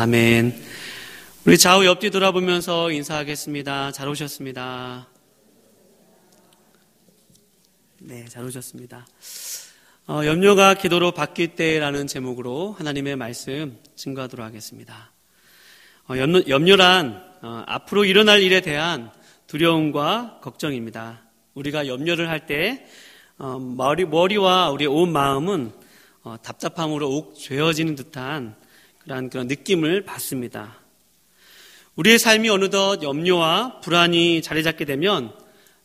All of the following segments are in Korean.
아멘. 우리 좌우 옆뒤 돌아보면서 인사하겠습니다. 잘 오셨습니다. 네, 잘 오셨습니다. 염려가 기도로 바뀔 때라는 제목으로 하나님의 말씀 증거하도록 하겠습니다. 염려란 앞으로 일어날 일에 대한 두려움과 걱정입니다. 우리가 염려를 할 때 머리와 우리의 온 마음은 답답함으로 옥죄어지는 듯한 그런 느낌을 받습니다. 우리의 삶이 어느덧 염려와 불안이 자리 잡게 되면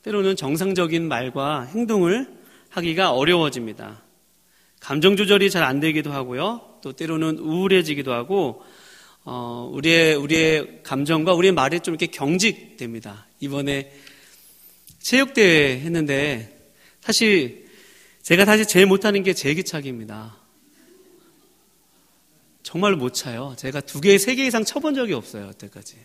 때로는 정상적인 말과 행동을 하기가 어려워집니다. 감정 조절이 잘 안 되기도 하고요. 또 때로는 우울해지기도 하고 우리의 감정과 우리의 말이 좀 이렇게 경직됩니다. 이번에 체육대회 했는데 제가 사실 제일 못하는 게 제기차기입니다. 정말 못 차요. 제가 2개, 3개 이상 쳐본 적이 없어요. 여태까지.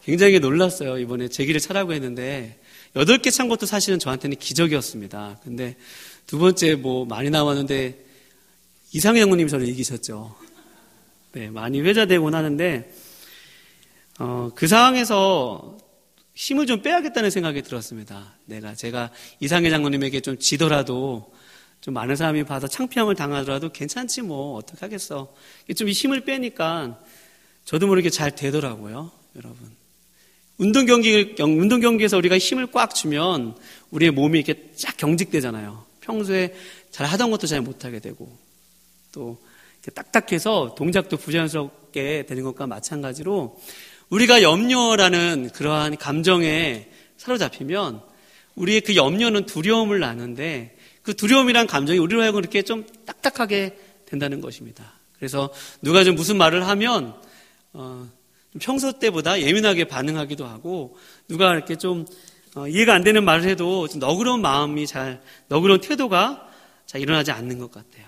굉장히 놀랐어요. 이번에 제기를 차라고 했는데 8개 찬 것도 사실은 저한테는 기적이었습니다. 근데 두 번째 많이 나왔는데 이상희 장모님이 저를 이기셨죠. 네, 많이 회자되곤 하는데 그 상황에서 힘을 좀 빼야겠다는 생각이 들었습니다. 제가 이상희 장모님에게 좀 지더라도 좀 많은 사람이 봐서 창피함을 당하더라도 괜찮지 어떡하겠어. 좀 힘을 빼니까 저도 모르게 잘 되더라고요, 여러분. 운동 경기에서 우리가 힘을 꽉 주면 우리의 몸이 이렇게 쫙 경직되잖아요. 평소에 잘 하던 것도 잘 못하게 되고 또 이렇게 딱딱해서 동작도 부자연스럽게 되는 것과 마찬가지로 우리가 염려라는 그러한 감정에 사로잡히면 우리의 그 염려는 두려움을 낳는데 그 두려움이란 감정이 우리로 하여금 이렇게 좀 딱딱하게 된다는 것입니다. 그래서 누가 좀 무슨 말을 하면 평소 때보다 예민하게 반응하기도 하고 누가 이렇게 좀 이해가 안 되는 말을 해도 좀 너그러운 너그러운 태도가 잘 일어나지 않는 것 같아요.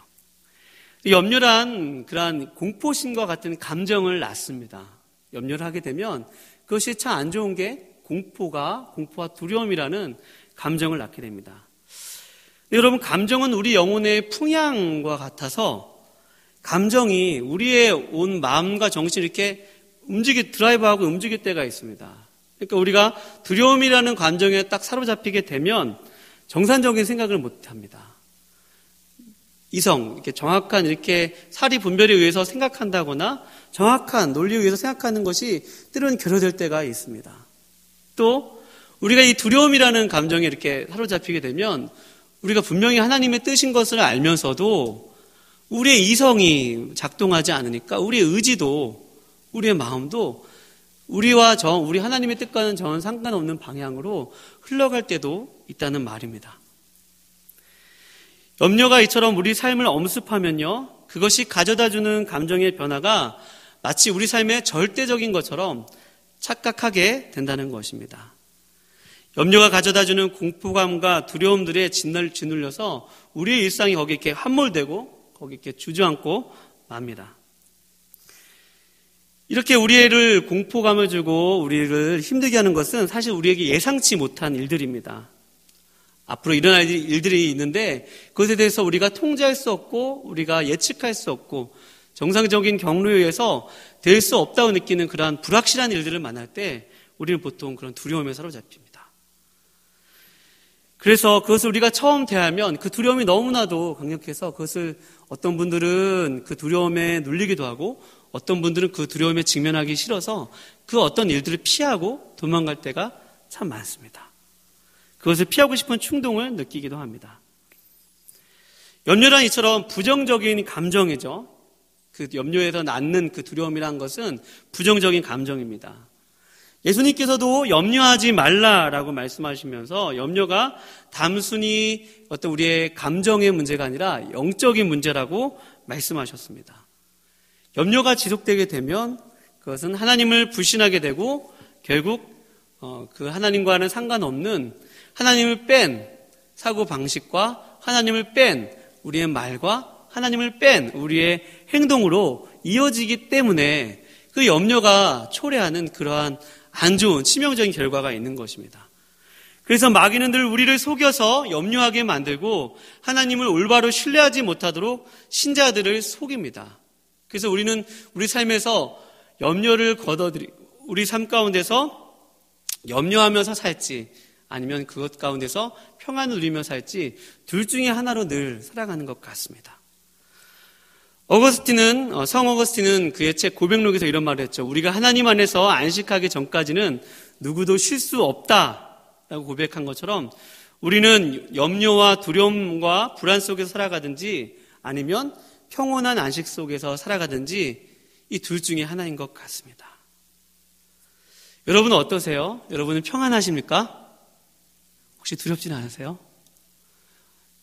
염려란 그러한 공포심과 같은 감정을 낳습니다. 염려를 하게 되면 그것이 참 안 좋은 게 공포와 두려움이라는 감정을 낳게 됩니다. 여러분, 감정은 우리 영혼의 풍향과 같아서 감정이 우리의 온 마음과 정신을 이렇게 드라이브하고 움직일 때가 있습니다. 그러니까 우리가 두려움이라는 감정에 딱 사로잡히게 되면 정상적인 생각을 못 합니다. 이렇게 정확한 사리 분별에 의해서 생각한다거나 정확한 논리에 의해서 생각하는 것이 때로는 결여될 때가 있습니다. 또 우리가 이 두려움이라는 감정에 이렇게 사로잡히게 되면 우리가 분명히 하나님의 뜻인 것을 알면서도 우리의 이성이 작동하지 않으니까 우리의 의지도 우리의 마음도 우리 하나님의 뜻과는 전혀 상관없는 방향으로 흘러갈 때도 있다는 말입니다. 염려가 이처럼 우리 삶을 엄습하면요, 그것이 가져다주는 감정의 변화가 마치 우리 삶의 절대적인 것처럼 착각하게 된다는 것입니다. 염려가 가져다주는 공포감과 두려움들에 짓눌려서 우리의 일상이 거기에 이렇게 함몰되고 거기에 이렇게 주저앉고 맙니다. 이렇게 우리를 공포감을 주고 우리를 힘들게 하는 것은 사실 우리에게 예상치 못한 일들입니다. 앞으로 일어날 일들이 있는데 그것에 대해서 우리가 통제할 수 없고 우리가 예측할 수 없고 정상적인 경로에 의해서 될 수 없다고 느끼는 그러한 불확실한 일들을 만날 때 우리는 보통 그런 두려움에 사로잡힙니다. 그래서 그것을 우리가 처음 대하면 그 두려움이 너무나도 강력해서 그것을 어떤 분들은 그 두려움에 눌리기도 하고 어떤 분들은 그 두려움에 직면하기 싫어서 그 어떤 일들을 피하고 도망갈 때가 참 많습니다. 그것을 피하고 싶은 충동을 느끼기도 합니다. 염려란 이처럼 부정적인 감정이죠. 그 염려에서 낳는 그 두려움이란 것은 부정적인 감정입니다. 예수님께서도 염려하지 말라라고 말씀하시면서 염려가 단순히 어떤 우리의 감정의 문제가 아니라 영적인 문제라고 말씀하셨습니다. 염려가 지속되게 되면 그것은 하나님을 불신하게 되고 결국 그 하나님과는 상관없는 하나님을 뺀 사고방식과 하나님을 뺀 우리의 말과 하나님을 뺀 우리의 행동으로 이어지기 때문에 그 염려가 초래하는 그러한 안 좋은 치명적인 결과가 있는 것입니다. 그래서 마귀는 늘 우리를 속여서 염려하게 만들고 하나님을 올바로 신뢰하지 못하도록 신자들을 속입니다. 그래서 우리는 우리 삶에서 염려를 우리 삶 가운데서 염려하면서 살지 아니면 그것 가운데서 평안을 누리며 살지 둘 중에 하나로 늘 살아가는 것 같습니다. 성 어거스틴은 그의 책 고백록에서 이런 말을 했죠. 우리가 하나님 안에서 안식하기 전까지는 누구도 쉴 수 없다라고 고백한 것처럼 우리는 염려와 두려움과 불안 속에서 살아가든지 아니면 평온한 안식 속에서 살아가든지 이 둘 중에 하나인 것 같습니다. 여러분은 어떠세요? 여러분은 평안하십니까? 혹시 두렵지는 않으세요?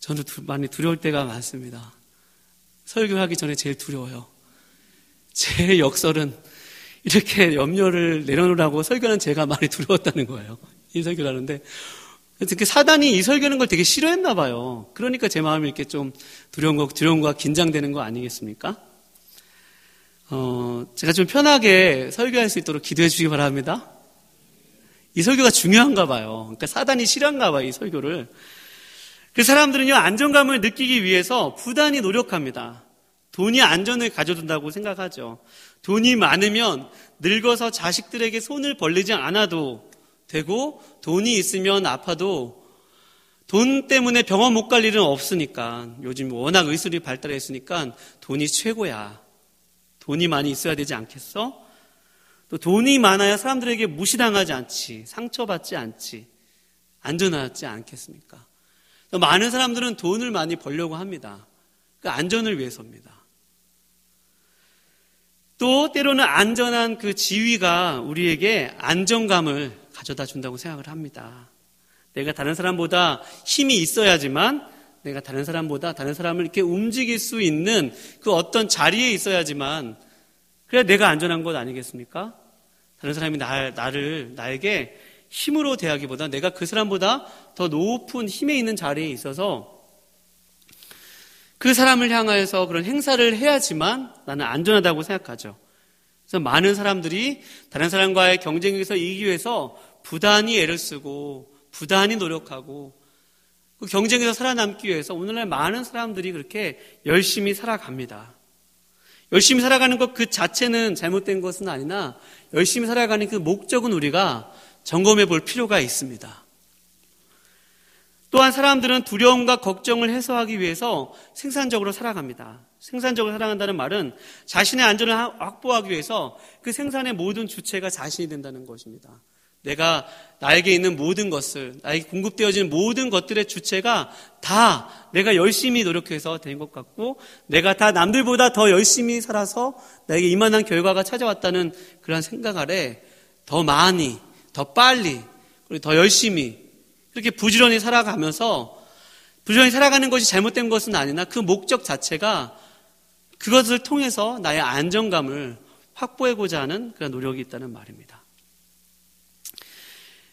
저는 많이 두려울 때가 많습니다. 설교하기 전에 제일 두려워요. 제 역설은 이렇게 염려를 내려놓으라고 설교하는 제가 많이 두려웠다는 거예요. 이 설교를 하는데 특히 사단이 이 설교하는 걸 되게 싫어했나 봐요. 그러니까 제 마음이 이렇게 좀 두려움과 긴장되는 거 아니겠습니까? 제가 좀 편하게 설교할 수 있도록 기도해 주시기 바랍니다. 이 설교가 중요한가 봐요. 그러니까 사단이 싫어한가 봐요, 이 설교를. 그 사람들은요, 안정감을 느끼기 위해서 부단히 노력합니다. 돈이 안전을 가져준다고 생각하죠. 돈이 많으면 늙어서 자식들에게 손을 벌리지 않아도 되고, 돈이 있으면 아파도 돈 때문에 병원 못 갈 일은 없으니까, 요즘 워낙 의술이 발달했으니까 돈이 최고야. 돈이 많이 있어야 되지 않겠어? 또 돈이 많아야 사람들에게 무시당하지 않지, 상처받지 않지, 안전하지 않겠습니까? 많은 사람들은 돈을 많이 벌려고 합니다. 그 안전을 위해서입니다. 또 때로는 안전한 그 지위가 우리에게 안정감을 가져다 준다고 생각을 합니다. 내가 다른 사람보다 힘이 있어야지만, 내가 다른 사람을 이렇게 움직일 수 있는 그 어떤 자리에 있어야지만 그래야 내가 안전한 것 아니겠습니까? 다른 사람이 나에게 힘으로 대하기보다 내가 그 사람보다 더 높은 힘에 있는 자리에 있어서 그 사람을 향하여서 그런 행사를 해야지만 나는 안전하다고 생각하죠. 그래서 많은 사람들이 다른 사람과의 경쟁에서 이기기 위해서 부단히 애를 쓰고 부단히 노력하고 그 경쟁에서 살아남기 위해서 오늘날 많은 사람들이 그렇게 열심히 살아갑니다. 열심히 살아가는 것 그 자체는 잘못된 것은 아니나 열심히 살아가는 그 목적은 우리가 점검해 볼 필요가 있습니다. 또한 사람들은 두려움과 걱정을 해소하기 위해서 생산적으로 살아갑니다. 생산적으로 살아간다는 말은 자신의 안전을 확보하기 위해서 그 생산의 모든 주체가 자신이 된다는 것입니다. 나에게 있는 모든 것을, 나에게 공급되어지는 모든 것들의 주체가 다 내가 열심히 노력해서 된 것 같고, 내가 다 남들보다 더 열심히 살아서 나에게 이만한 결과가 찾아왔다는 그런 생각 아래 더 많이, 더 빨리, 그리고 더 열심히 그렇게 부지런히 살아가면서 부지런히 살아가는 것이 잘못된 것은 아니나 그 목적 자체가 그것을 통해서 나의 안정감을 확보하고자 하는 그런 노력이 있다는 말입니다.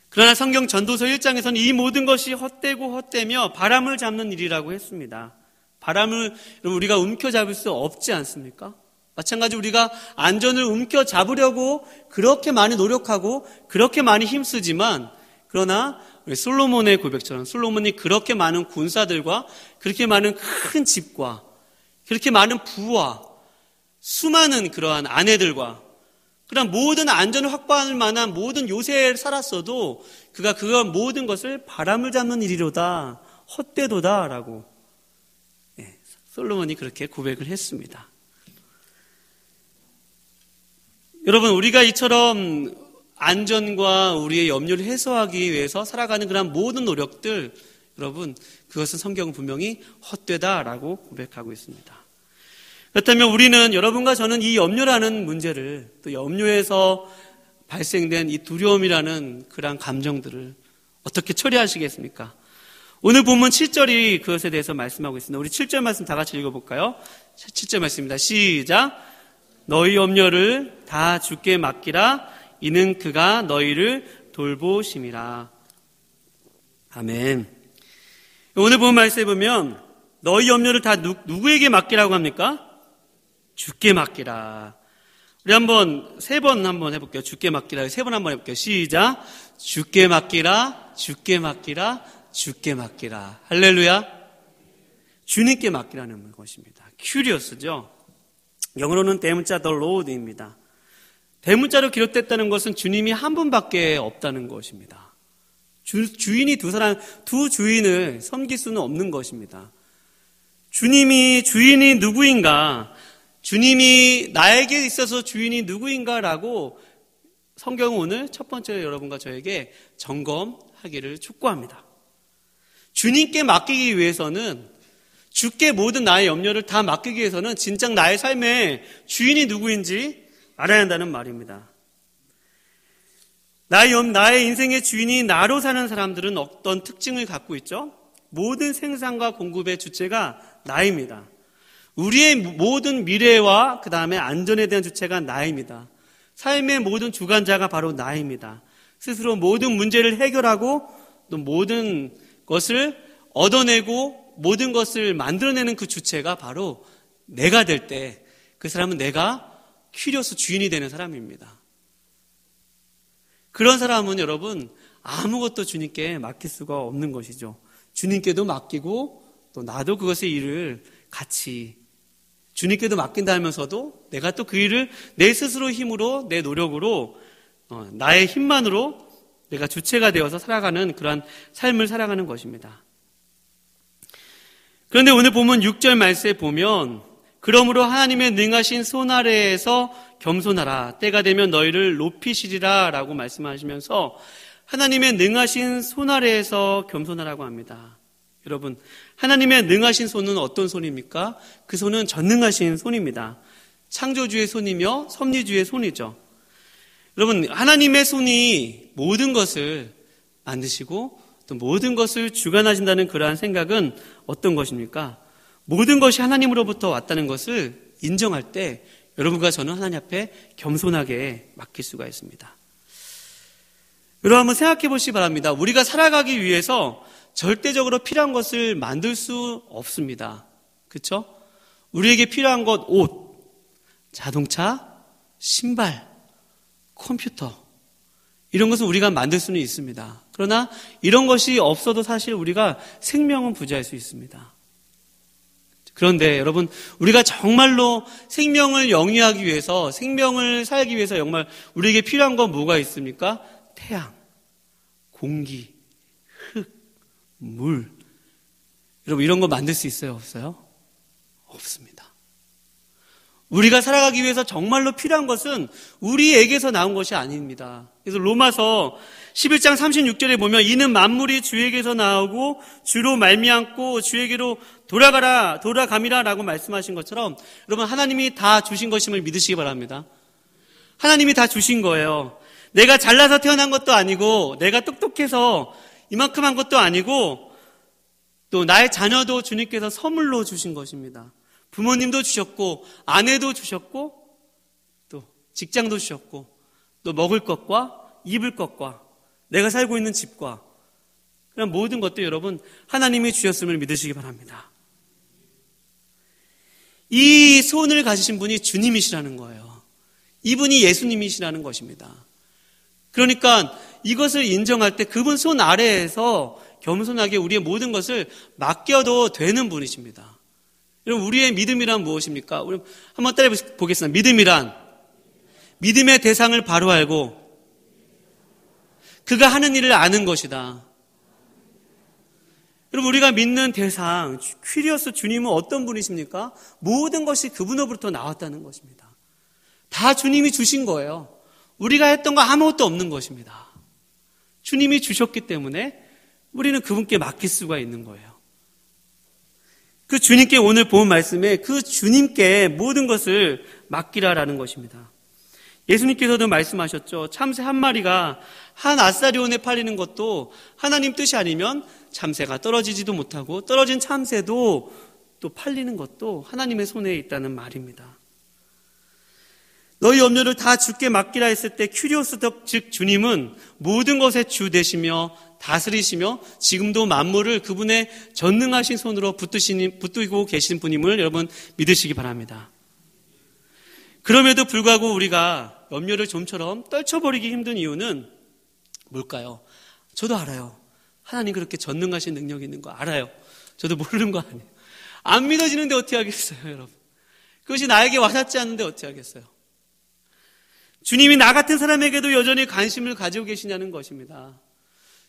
그러나 성경 전도서 1장에서는 이 모든 것이 헛되고 헛되며 바람을 잡는 일이라고 했습니다. 바람을 우리가 움켜잡을 수 없지 않습니까? 마찬가지로 우리가 안전을 움켜잡으려고 그렇게 많이 노력하고 그렇게 많이 힘쓰지만, 그러나 솔로몬의 고백처럼 솔로몬이 그렇게 많은 군사들과 그렇게 많은 큰 집과 그렇게 많은 부와 수많은 그러한 아내들과 그런 모든 안전을 확보할 만한 모든 요새를 살았어도 그가 모든 것을 바람을 잡는 일이로다, 헛되도다라고 솔로몬이 그렇게 고백을 했습니다. 여러분, 우리가 이처럼 안전과 우리의 염려를 해소하기 위해서 살아가는 그런 모든 노력들, 여러분, 그것은 성경은 분명히 헛되다라고 고백하고 있습니다. 그렇다면 우리는, 여러분과 저는 이 염려라는 문제를, 또 염려에서 발생된 이 두려움이라는 그런 감정들을 어떻게 처리하시겠습니까? 오늘 본문 7절이 그것에 대해서 말씀하고 있습니다. 우리 7절 말씀 다 같이 읽어볼까요? 7절 말씀입니다. 시작. 너희 염려를 다 주께 맡기라. 이는 그가 너희를 돌보심이라. 아멘. 오늘 본 말씀에 보면 너희 염려를 다 누구에게 맡기라고 합니까? 주께 맡기라. 우리 세 번 한번 해볼게요. 주께 맡기라. 세 번 한번 해볼게요. 시작. 주께 맡기라. 주께 맡기라. 주께 맡기라. 할렐루야. 주님께 맡기라는 것입니다. 큐리어스죠. 영어로는 대문자 the Lord입니다. 대문자로 기록됐다는 것은 주님이 한 분밖에 없다는 것입니다. 주인이 두 주인을 섬길 수는 없는 것입니다. 주인이 누구인가, 주님이 나에게 있어서 주인이 누구인가라고 성경은 오늘 첫 번째로 여러분과 저에게 점검하기를 촉구합니다. 주님께 맡기기 위해서는, 주께 모든 나의 염려를 다 맡기기 위해서는 진짜 나의 삶의 주인이 누구인지 알아야 한다는 말입니다. 나의 인생의 주인이 나로 사는 사람들은 어떤 특징을 갖고 있죠? 모든 생산과 공급의 주체가 나입니다. 우리의 모든 미래와 그 다음에 안전에 대한 주체가 나입니다. 삶의 모든 주관자가 바로 나입니다. 스스로 모든 문제를 해결하고 또 모든 것을 얻어내고 모든 것을 만들어내는 그 주체가 바로 내가 될 때 그 사람은 내가 퀴리오스 주인이 되는 사람입니다. 그런 사람은 여러분 아무것도 주님께 맡길 수가 없는 것이죠. 주님께도 맡기고 또 나도 그것의 일을 같이 주님께도 맡긴다면서도 내가 또 그 일을 내 스스로 힘으로, 내 노력으로, 나의 힘만으로 내가 주체가 되어서 살아가는 그러한 삶을 살아가는 것입니다. 그런데 오늘 보면 6절 말씀에 보면 그러므로 하나님의 능하신 손 아래에서 겸손하라. 때가 되면 너희를 높이시리라 라고 말씀하시면서 하나님의 능하신 손 아래에서 겸손하라고 합니다. 여러분, 하나님의 능하신 손은 어떤 손입니까? 그 손은 전능하신 손입니다. 창조주의 손이며 섭리주의 손이죠. 여러분, 하나님의 손이 모든 것을 만드시고 또 모든 것을 주관하신다는 그러한 생각은 어떤 것입니까? 모든 것이 하나님으로부터 왔다는 것을 인정할 때 여러분과 저는 하나님 앞에 겸손하게 맡길 수가 있습니다. 여러분 한번 생각해 보시기 바랍니다. 우리가 살아가기 위해서 절대적으로 필요한 것을 만들 수 없습니다. 그렇죠? 우리에게 필요한 것, 옷, 자동차, 신발, 컴퓨터, 이런 것은 우리가 만들 수는 있습니다. 그러나 이런 것이 없어도 사실 우리가 생명은 부재할 수 있습니다. 그런데 여러분, 우리가 정말로 생명을 영위하기 위해서, 생명을 살기 위해서 정말 우리에게 필요한 건 뭐가 있습니까? 태양, 공기, 흙, 물. 여러분, 이런 거 만들 수 있어요? 없어요? 없습니다. 우리가 살아가기 위해서 정말로 필요한 것은 우리에게서 나온 것이 아닙니다. 그래서 로마서 11장 36절에 보면 이는 만물이 주에게서 나오고 주로 말미암고 주에게로 돌아감이라 라고 말씀하신 것처럼 여러분, 하나님이 다 주신 것임을 믿으시기 바랍니다. 하나님이 다 주신 거예요. 내가 잘나서 태어난 것도 아니고 내가 똑똑해서 이만큼 한 것도 아니고 또 나의 자녀도 주님께서 선물로 주신 것입니다. 부모님도 주셨고 아내도 주셨고 또 직장도 주셨고 또 먹을 것과 입을 것과 내가 살고 있는 집과 그런 모든 것도 여러분 하나님이 주셨음을 믿으시기 바랍니다. 이 손을 가지신 분이 주님이시라는 거예요. 이분이 예수님이시라는 것입니다. 그러니까 이것을 인정할 때 그분 손 아래에서 겸손하게 우리의 모든 것을 맡겨도 되는 분이십니다. 여러분, 우리의 믿음이란 무엇입니까? 우리 한번 따라 보겠습니다. 믿음이란 믿음의 대상을 바로 알고 그가 하는 일을 아는 것이다. 여러분, 우리가 믿는 대상, 퀴리오스 주님은 어떤 분이십니까? 모든 것이 그분으로부터 나왔다는 것입니다. 다 주님이 주신 거예요. 우리가 했던 거 아무것도 없는 것입니다. 주님이 주셨기 때문에 우리는 그분께 맡길 수가 있는 거예요. 그 주님께 오늘 본 말씀에 그 주님께 모든 것을 맡기라라는 것입니다. 예수님께서도 말씀하셨죠. 참새 한 마리가 한 아사리온에 팔리는 것도 하나님 뜻이 아니면 참새가 떨어지지도 못하고 떨어진 참새도 또 팔리는 것도 하나님의 손에 있다는 말입니다. 너희 염려를 다 주께 맡기라 했을 때 큐리오스 즉 주님은 모든 것의 주 되시며 다스리시며 지금도 만물을 그분의 전능하신 손으로 붙들고 계신 분임을 여러분 믿으시기 바랍니다. 그럼에도 불구하고 우리가 염려를 좀처럼 떨쳐버리기 힘든 이유는 뭘까요? 저도 알아요. 하나님 그렇게 전능하신 능력이 있는 거 알아요. 저도 모르는 거 아니에요. 안 믿어지는데 어떻게 하겠어요, 여러분. 그것이 나에게 와닿지 않는데 어찌하겠어요? 주님이 나 같은 사람에게도 여전히 관심을 가지고 계시냐는 것입니다.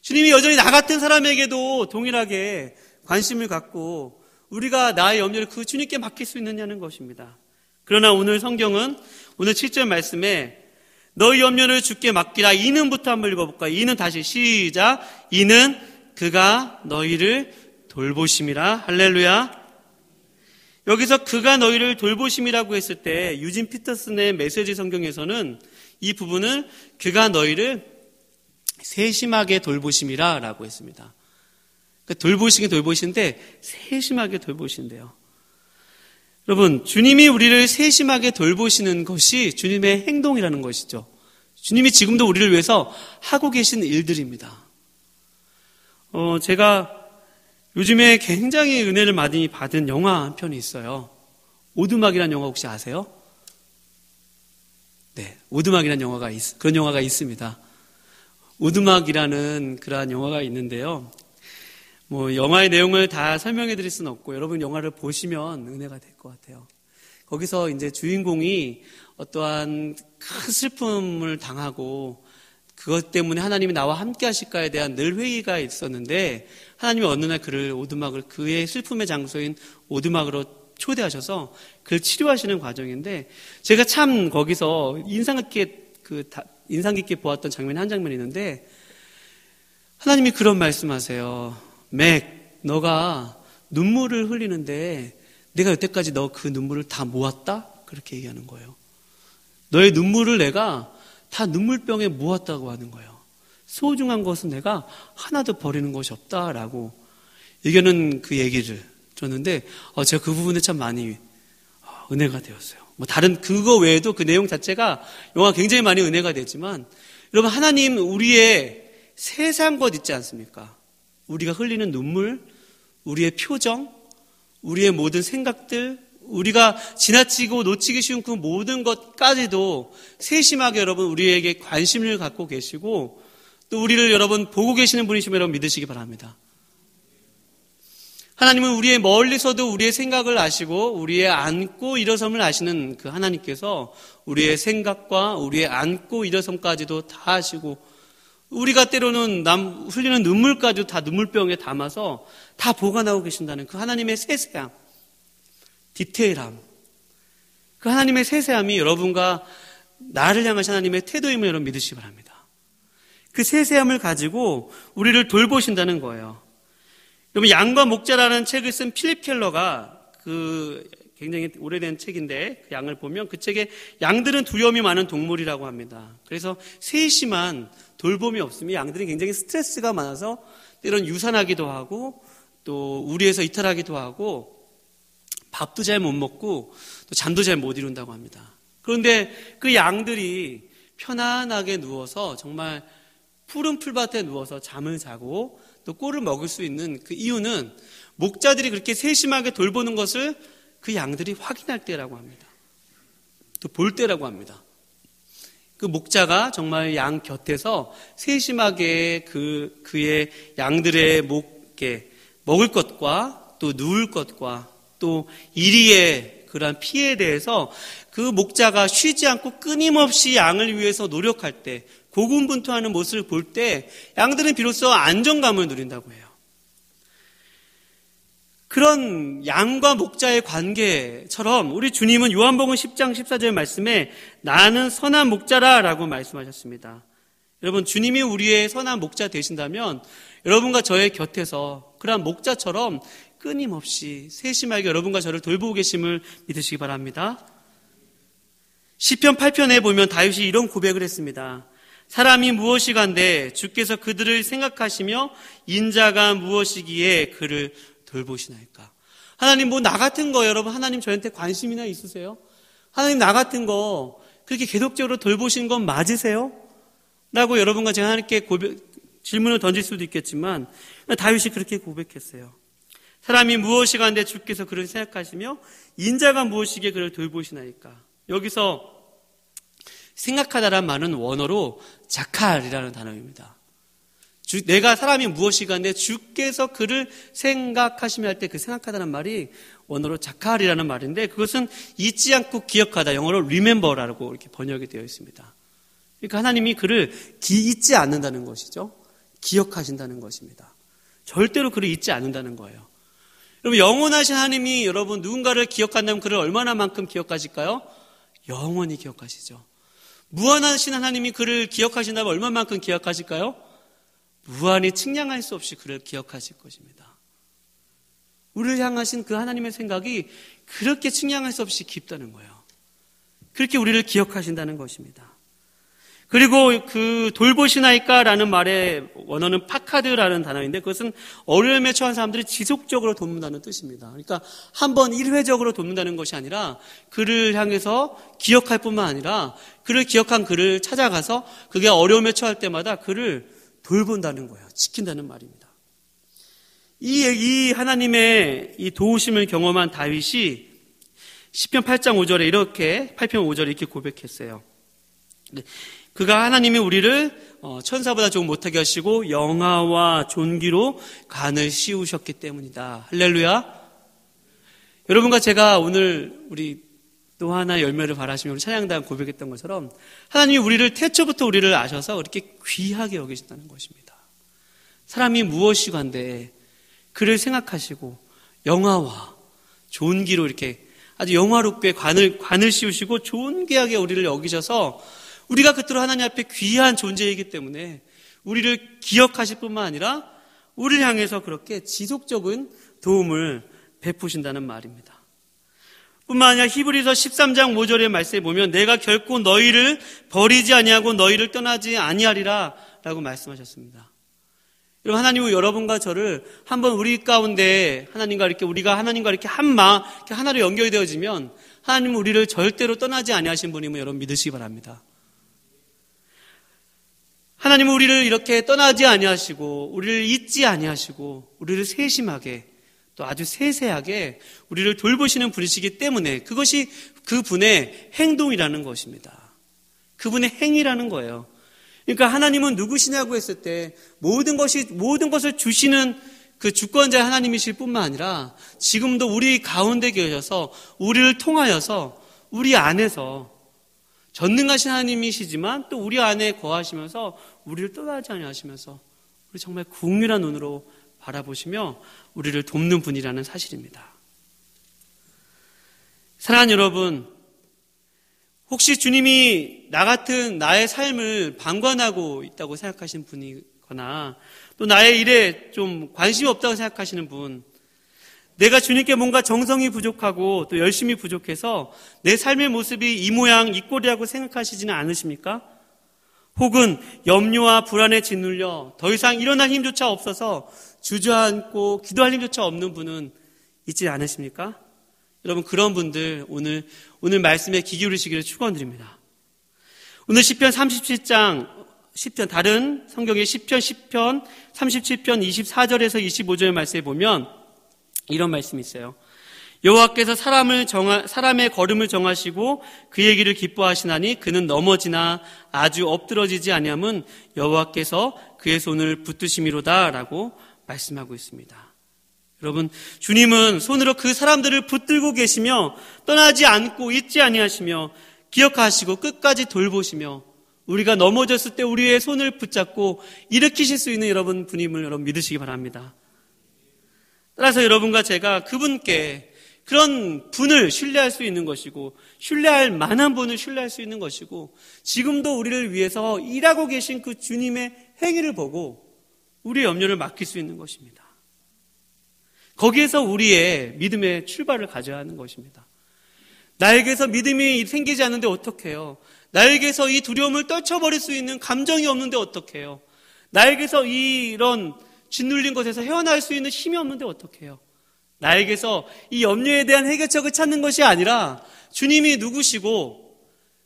주님이 여전히 나 같은 사람에게도 동일하게 관심을 갖고 우리가 나의 염려를 그 주님께 맡길 수 있느냐는 것입니다. 그러나 오늘 성경은 오늘 7절 말씀에 너희 염려를 주께 맡기라. 이는부터 한번 읽어볼까요? 이는 다시 시작. 이는 그가 너희를 돌보심이라. 할렐루야. 여기서 그가 너희를 돌보심이라고 했을 때 유진 피터슨의 메시지 성경에서는 이 부분을 그가 너희를 세심하게 돌보심이라 라고 했습니다. 돌보시긴 돌보시는데 세심하게 돌보신대요. 여러분, 주님이 우리를 세심하게 돌보시는 것이 주님의 행동이라는 것이죠. 주님이 지금도 우리를 위해서 하고 계신 일들입니다. 제가 요즘에 굉장히 은혜를 많이 받은 영화 한 편이 있어요. 오두막이라는 영화 혹시 아세요? 네, 오두막이라는 영화가 그런 영화가 있습니다. 오두막이라는 그러한 영화가 있는데요. 영화의 내용을 다 설명해 드릴 수는 없고 여러분 영화를 보시면 은혜가 될 것 같아요. 거기서 이제 주인공이 어떠한 큰 슬픔을 당하고 그것 때문에 하나님이 나와 함께 하실까에 대한 늘 회의가 있었는데 하나님이 어느 날 그를 오두막을 그의 슬픔의 장소인 오두막으로 초대하셔서 그를 치료하시는 과정인데 제가 참 거기서 인상 깊게 보았던 장면이 한 장면이 있는데 하나님이 그런 말씀하세요. 맥, 너가 눈물을 흘리는데 내가 여태까지 너 그 눈물을 다 모았다? 그렇게 얘기하는 거예요. 너의 눈물을 내가 다 눈물병에 모았다고 하는 거예요. 소중한 것은 내가 하나도 버리는 것이 없다라고 얘기하는 그 얘기를 들었는데 제가 그 부분에 참 많이 은혜가 되었어요. 다른 그거 외에도 그 내용 자체가 영화 굉장히 많이 은혜가 되지만 여러분 하나님 우리의 세세한 것 있지 않습니까? 우리가 흘리는 눈물, 우리의 표정, 우리의 모든 생각들, 우리가 지나치고 놓치기 쉬운 그 모든 것까지도 세심하게 여러분 우리에게 관심을 갖고 계시고 또 우리를 여러분 보고 계시는 분이시면 여러분 믿으시기 바랍니다. 하나님은 우리의 멀리서도 우리의 생각을 아시고 우리의 앉고 일어섬을 아시는 그 하나님께서 우리의 생각과 우리의 앉고 일어섬까지도 다 아시고 우리가 때로는 흘리는 눈물까지도 다 눈물병에 담아서 다 보관하고 계신다는 그 하나님의 세세함, 디테일함, 그 하나님의 세세함이 여러분과 나를 향하신 하나님의 태도임을 여러분 믿으시기 바랍니다. 그 세세함을 가지고 우리를 돌보신다는 거예요. 여러분 양과 목자라는 책을 쓴 필립 켈러가 굉장히 오래된 책인데 그 양을 보면 그 책에 양들은 두려움이 많은 동물이라고 합니다. 그래서 세심한 돌봄이 없으면 양들이 굉장히 스트레스가 많아서 때론 유산하기도 하고 또 우리에서 이탈하기도 하고 밥도 잘 못 먹고 또 잠도 잘 못 이룬다고 합니다. 그런데 그 양들이 편안하게 누워서 정말 푸른 풀밭에 누워서 잠을 자고 또 꿀을 먹을 수 있는 그 이유는 목자들이 그렇게 세심하게 돌보는 것을 그 양들이 확인할 때라고 합니다. 또 볼 때라고 합니다. 그 목자가 정말 양 곁에서 세심하게 그의 양들의 목에 먹을 것과 또 누울 것과 또 이리의 그러한 피해에 대해서 그 목자가 쉬지 않고 끊임없이 양을 위해서 노력할 때 고군분투하는 모습을 볼 때 양들은 비로소 안정감을 누린다고 해요. 그런 양과 목자의 관계처럼 우리 주님은 요한복음 10장 14절 말씀에 나는 선한 목자라 라고 말씀하셨습니다. 여러분 주님이 우리의 선한 목자 되신다면 여러분과 저의 곁에서 그러한 목자처럼 끊임없이 세심하게 여러분과 저를 돌보고 계심을 믿으시기 바랍니다. 시편 8편에 보면 다윗이 이런 고백을 했습니다. 사람이 무엇이간데 주께서 그들을 생각하시며 인자가 무엇이기에 그를 돌보시나이까. 하나님 나 같은 거 여러분 하나님 저한테 관심이나 있으세요? 하나님 나 같은 거 그렇게 계속적으로 돌보시는 건 맞으세요? 라고 여러분과 제가 하나님께 질문을 던질 수도 있겠지만 다윗이 그렇게 고백했어요. 사람이 무엇이간데 주께서 그를 생각하시며 인자가 무엇이기에 그를 돌보시나이까. 여기서 생각하다란 말은 원어로 자칼이라는 단어입니다. 내가 사람이 무엇이간데 주께서 그를 생각하시며 할 때 그 생각하다는 말이 원어로 자칼이라는 말인데 그것은 잊지 않고 기억하다, 영어로 remember라고 이렇게 번역이 되어 있습니다. 그러니까 하나님이 그를 잊지 않는다는 것이죠. 기억하신다는 것입니다. 절대로 그를 잊지 않는다는 거예요. 여러분, 영원하신 하나님이 여러분 누군가를 기억한다면 그를 얼마나만큼 기억하실까요? 영원히 기억하시죠. 무한하신 하나님이 그를 기억하신다면 얼마만큼 기억하실까요? 무한히 측량할 수 없이 그를 기억하실 것입니다. 우리를 향하신 그 하나님의 생각이 그렇게 측량할 수 없이 깊다는 거예요. 그렇게 우리를 기억하신다는 것입니다. 그리고 그 돌보시나이까라는 말의 원어는 파카드라는 단어인데 그것은 어려움에 처한 사람들이 지속적으로 돕는다는 뜻입니다. 그러니까 한번 일회적으로 돕는다는 것이 아니라 그를 향해서 기억할 뿐만 아니라 그를 기억한 그를 찾아가서 그게 어려움에 처할 때마다 그를 돌본다는 거예요. 지킨다는 말입니다. 이 하나님의 이 도우심을 경험한 다윗이 시편 8장 5절에 이렇게 8편 5절에 이렇게 고백했어요. 그가 하나님이 우리를 천사보다 조금 못하게 하시고 영화와 존귀로 간을 씌우셨기 때문이다. 할렐루야. 여러분과 제가 오늘 우리 또 하나 열매를 바라시며 우리 찬양단 고백했던 것처럼 하나님이 우리를 태초부터 우리를 아셔서 그렇게 귀하게 여기신다는 것입니다. 사람이 무엇이간데 그를 생각하시고 영화와 존귀로 이렇게 아주 영화롭게 관을 씌우시고 존귀하게 우리를 여기셔서 우리가 그토록 하나님 앞에 귀한 존재이기 때문에 우리를 기억하실 뿐만 아니라 우리를 향해서 그렇게 지속적인 도움을 베푸신다는 말입니다. 뿐만 아니라 히브리서 13장 5절의 말씀에 보면 내가 결코 너희를 버리지 아니하고 너희를 떠나지 아니하리라 라고 말씀하셨습니다. 여러분, 하나님은 여러분과 저를 한번 우리 가운데 우리가 하나님과 이렇게 이렇게 하나로 연결이 되어지면 하나님은 우리를 절대로 떠나지 아니하신 분임을 여러분 믿으시기 바랍니다. 하나님은 우리를 이렇게 떠나지 아니하시고 우리를 잊지 아니하시고 우리를 세심하게 또 아주 세세하게 우리를 돌보시는 분이시기 때문에 그것이 그분의 행동이라는 것입니다. 그분의 행위라는 거예요. 그러니까 하나님은 누구시냐고 했을 때 모든 것을 주시는 그 주권자 하나님이실 뿐만 아니라 지금도 우리 가운데 계셔서 우리를 통하여서 우리 안에서 전능하신 하나님이시지만 또 우리 안에 거하시면서 우리를 떠나지 아니하시면서 우리 정말 긍휼한 눈으로 바라보시며 우리를 돕는 분이라는 사실입니다. 사랑하는 여러분, 혹시 주님이 나 같은 나의 삶을 방관하고 있다고 생각하시는 분이거나 또 나의 일에 좀 관심이 없다고 생각하시는 분, 내가 주님께 뭔가 정성이 부족하고 또 열심히 부족해서 내 삶의 모습이 이 모양 이 꼴이라고 생각하시지는 않으십니까? 혹은 염려와 불안에 짓눌려 더 이상 일어날 힘조차 없어서 주저앉고 기도할 힘조차 없는 분은 있지 않으십니까? 여러분, 그런 분들 오늘 말씀에 귀 기울이시기를 축원드립니다. 오늘 시편 37장 다른 성경의 시편 37편 24절에서 25절 말씀에 보면 이런 말씀이 있어요. 여호와께서 사람의 걸음을 정하시고 그의 길을 기뻐하시나니 그는 넘어지나 아주 엎드러지지 아니함은 여호와께서 그의 손을 붙드심이로다라고 말씀하고 있습니다. 여러분, 주님은 손으로 그 사람들을 붙들고 계시며 떠나지 않고 잊지 아니하시며 기억하시고 끝까지 돌보시며 우리가 넘어졌을 때 우리의 손을 붙잡고 일으키실 수 있는 여러분 분임을 여러분 믿으시기 바랍니다. 따라서 여러분과 제가 그분께 그런 분을 신뢰할 수 있는 것이고 신뢰할 만한 분을 신뢰할 수 있는 것이고 지금도 우리를 위해서 일하고 계신 그 주님의 행위를 보고 우리의 염려를 맡길 수 있는 것입니다. 거기에서 우리의 믿음의 출발을 가져야 하는 것입니다. 나에게서 믿음이 생기지 않는데 어떡해요? 나에게서 이 두려움을 떨쳐버릴 수 있는 감정이 없는데 어떡해요? 나에게서 이런 짓눌린 것에서 헤어날 수 있는 힘이 없는데 어떡해요? 나에게서 이 염려에 대한 해결책을 찾는 것이 아니라 주님이 누구시고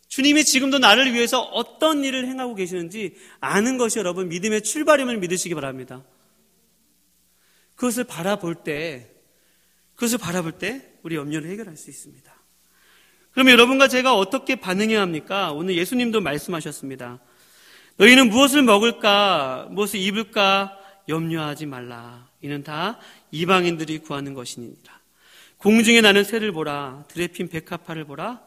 주님이 지금도 나를 위해서 어떤 일을 행하고 계시는지 아는 것이 여러분 믿음의 출발임을 믿으시기 바랍니다. 그것을 바라볼 때 우리 염려를 해결할 수 있습니다. 그러면 여러분과 제가 어떻게 반응해야 합니까? 오늘 예수님도 말씀하셨습니다. 너희는 무엇을 먹을까, 무엇을 입을까 염려하지 말라. 이는 다 이방인들이 구하는 것이니라. 공중에 나는 새를 보라. 들에 핀 백합화를 보라.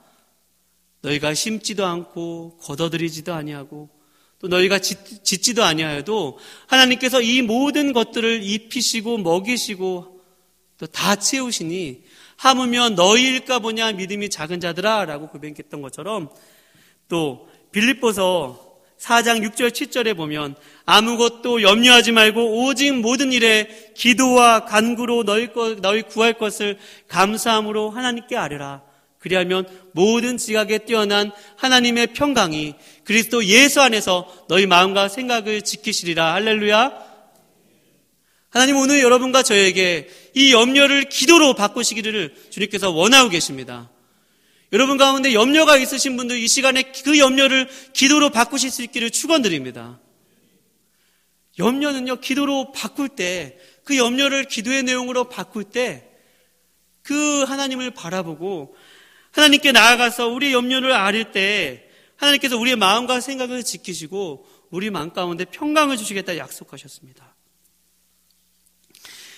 너희가 심지도 않고 걷어들이지도 아니하고 또 너희가 짓지도 아니하여도 하나님께서 이 모든 것들을 입히시고 먹이시고 또 다 채우시니 하물며 너희일까 보냐 믿음이 작은 자들아 라고 고백했던 것처럼, 또 빌립보서 4장 6절 7절에 보면 아무것도 염려하지 말고 오직 모든 일에 기도와 간구로 너희 구할 것을 감사함으로 하나님께 아뢰라. 그리하면 모든 지각에 뛰어난 하나님의 평강이 그리스도 예수 안에서 너희 마음과 생각을 지키시리라. 할렐루야. 하나님 오늘 여러분과 저에게 이 염려를 기도로 바꾸시기를 주님께서 원하고 계십니다. 여러분 가운데 염려가 있으신 분들 이 시간에 그 염려를 기도로 바꾸실 수 있기를 축원드립니다. 염려는요, 기도로 바꿀 때, 그 염려를 기도의 내용으로 바꿀 때 그 하나님을 바라보고 하나님께 나아가서 우리의 염려를 아릴 때 하나님께서 우리의 마음과 생각을 지키시고 우리 마음 가운데 평강을 주시겠다 약속하셨습니다.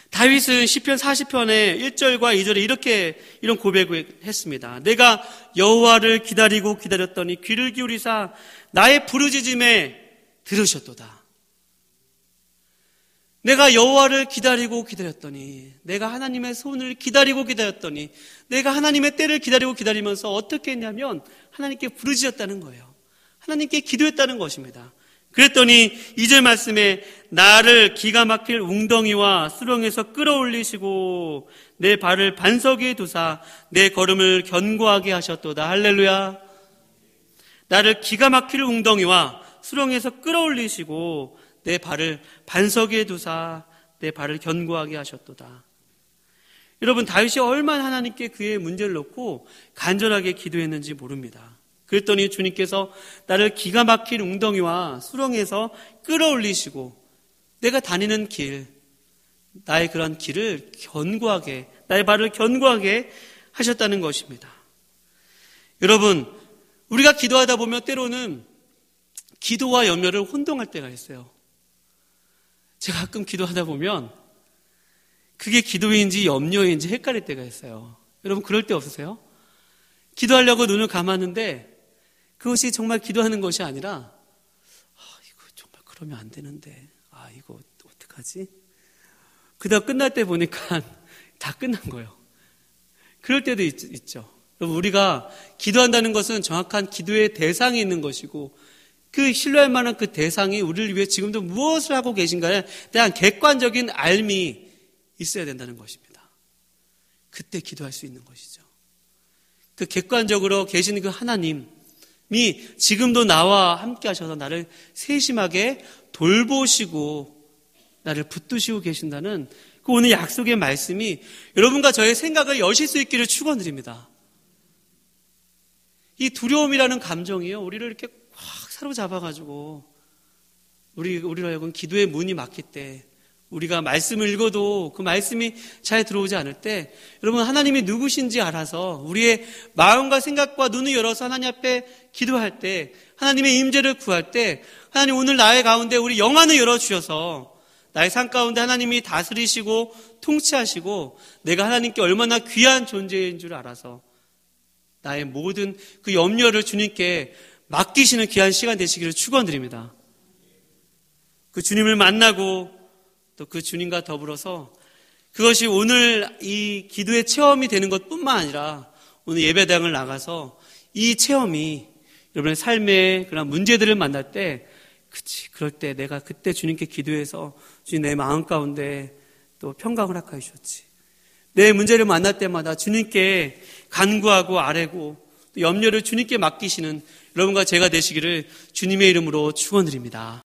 다윗은 시편 40편의 1절과 2절에 이런 고백을 했습니다. 내가 여호와를 기다리고 기다렸더니 귀를 기울이사 나의 부르짖음에 들으셨도다. 내가 여호와를 기다리고 기다렸더니, 내가 하나님의 손을 기다리고 기다렸더니, 내가 하나님의 때를 기다리고 기다리면서 어떻게 했냐면 하나님께 부르짖었다는 거예요. 하나님께 기도했다는 것입니다. 그랬더니 2절 말씀에 나를 기가 막힐 웅덩이와 수렁에서 끌어올리시고 내 발을 반석 위에 두사 내 걸음을 견고하게 하셨도다. 할렐루야. 나를 기가 막힐 웅덩이와 수렁에서 끌어올리시고 내 발을 반석 위에 두사 내 발을 견고하게 하셨도다. 여러분, 다윗이 얼마나 하나님께 그의 문제를 놓고 간절하게 기도했는지 모릅니다. 그랬더니 주님께서 나를 기가 막힌 웅덩이와 수렁에서 끌어올리시고 내가 다니는 길, 나의 그런 길을 견고하게, 나의 발을 견고하게 하셨다는 것입니다. 여러분, 우리가 기도하다 보면 때로는 기도와 염려를 혼동할 때가 있어요. 제가 가끔 기도하다 보면 그게 기도인지 염려인지 헷갈릴 때가 있어요. 여러분, 그럴 때 없으세요? 기도하려고 눈을 감았는데 그것이 정말 기도하는 것이 아니라 이거 정말 그러면 안 되는데 이거 어떡하지? 그다음 끝날 때 보니까 다 끝난 거예요. 그럴 때도 있죠. 여러분, 우리가 기도한다는 것은 정확한 기도의 대상이 있는 것이고 그 신뢰할 만한 그 대상이 우리를 위해 지금도 무엇을 하고 계신가에 대한 객관적인 알미 있어야 된다는 것입니다. 그때 기도할 수 있는 것이죠. 그 객관적으로 계신 그 하나님이 지금도 나와 함께 하셔서 나를 세심하게 돌보시고 나를 붙드시고 계신다는 그 오늘 약속의 말씀이 여러분과 저의 생각을 여실 수 있기를 축원드립니다. 이 두려움이라는 감정이요, 우리를 이렇게 확 사로잡아가지고 우리로 하여금 기도의 문이 막힐 때, 우리가 말씀을 읽어도 그 말씀이 잘 들어오지 않을 때, 여러분, 하나님이 누구신지 알아서 우리의 마음과 생각과 눈을 열어서 하나님 앞에 기도할 때, 하나님의 임재를 구할 때, 하나님 오늘 나의 가운데 우리 영안을 열어주셔서 나의 삶 가운데 하나님이 다스리시고 통치하시고 내가 하나님께 얼마나 귀한 존재인 줄 알아서 나의 모든 그 염려를 주님께 맡기시는 귀한 시간 되시기를 축원드립니다. 그 주님을 만나고 또 그 주님과 더불어서 그것이 오늘 이 기도의 체험이 되는 것뿐만 아니라 오늘 예배당을 나가서 이 체험이 여러분의 삶의 그런 문제들을 만날 때, 그럴 때 내가 그때 주님께 기도해서 주님 내 마음 가운데 또 평강을 허락하여 주셨지. 내 문제를 만날 때마다 주님께 간구하고 아뢰고 또 염려를 주님께 맡기시는 여러분과 제가 되시기를 주님의 이름으로 축원드립니다.